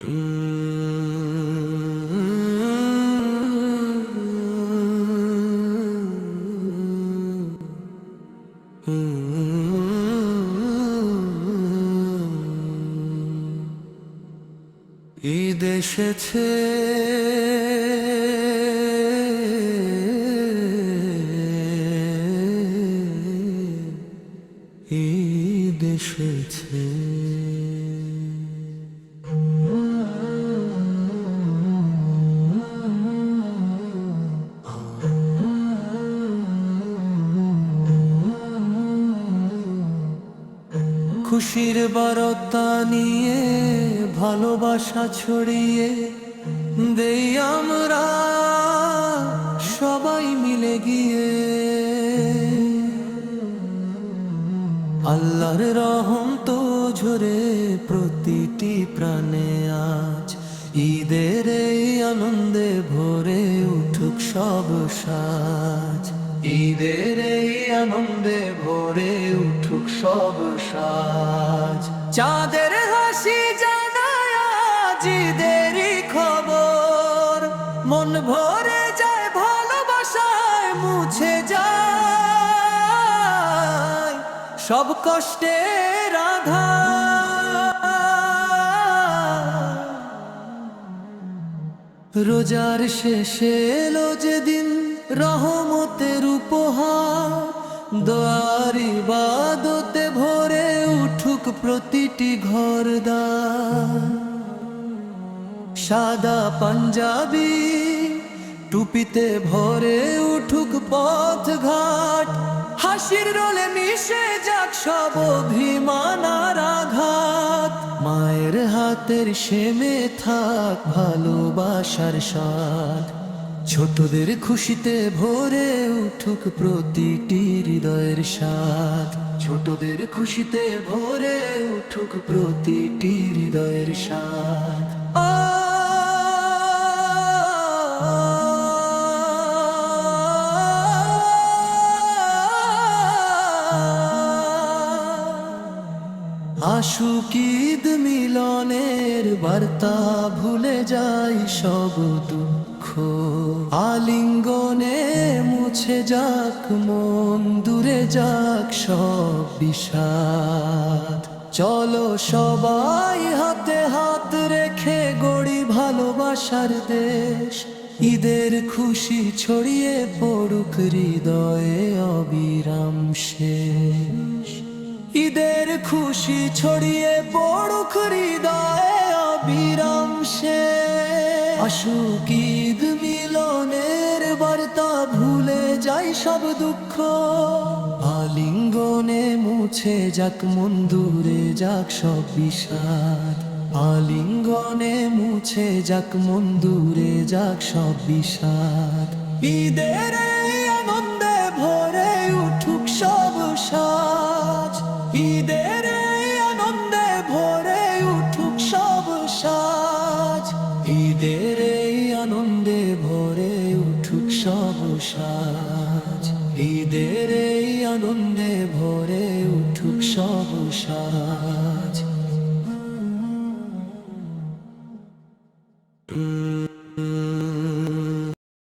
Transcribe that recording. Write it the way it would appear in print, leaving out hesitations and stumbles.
ঈদ এসেছে, ঈদ এসেছে। খুশির বার্তা নিয়ে ভালোবাসা ছড়িয়ে দেই আমরা সবাই মিলে গিয়ে। আল্লাহর রহম তো ঝরে প্রতিটি প্রাণে আজ। ঈদের এই আনন্দে ভরে উঠুক সব সাজ। ঈদের এই আনন্দে ভরে উঠুক সব সাজ। চাঁদের হাসি জানায় আজ ঈদেরই খবর। মন ভরে যায় ভালোবাসায়, মুছে যায় সব কষ্টের আধার। রোজার শেষে এলো যেদিন রহমতের উপহার। দোয়ার ইবাদতে ভরে উঠুক প্রতিটি ঘরদ্বার। সাদা পাঞ্জাবি টুপিতে ভরে উঠুক পথ ঘাট। হাসির রোলে মিশে যাক সব অভিমান আর আঘাত। মায়ের হাতের সেমে থাক ভালোবাসার স্বাদ। ছোটদের খুশিতে ভরে উঠুক প্রতিটি হৃদয়ের স্বাদ। ছোটদের খুশিতে ভরে উঠুক প্রতিটি হৃদয়ের স্বাদ। আশুক ঈদ মিলনের বার্তা, ভুলে যাই সব দুঃখ। আলিঙ্গনে মুছে যাক মন, দূরে যাক সব বিষাদ। চলো সবাই হাতে হাত রেখে গড়ি ভালোবাসার দেশ। ঈদের খুশি ছড়িয়ে পড়ুক হৃদয়ে অবিরাম শেষ। ঈদের খুশি ছড়িয়ে পড়ুক হৃদয়ে অবিরাম শেষ। আশুক ঈদ মিলনের বার্তা, ভুলে যাই সব দুঃখ। আলিঙ্গনে মুছে যাক মন, দূরে যাক সব বিষাদ। আলিঙ্গনে মুছে যাক মন, দূরে যাক সব বিষাদ। ঈদের এই আনন্দে ভরে উঠুক সব সাজ। ঈদের এই আনন্দে ভরে উঠুক সব সাজ। ঈদের এই আনন্দে ভরে উঠুক সব সাজ। ঈদের এই আনন্দে ভরে উঠুক সব সাজ।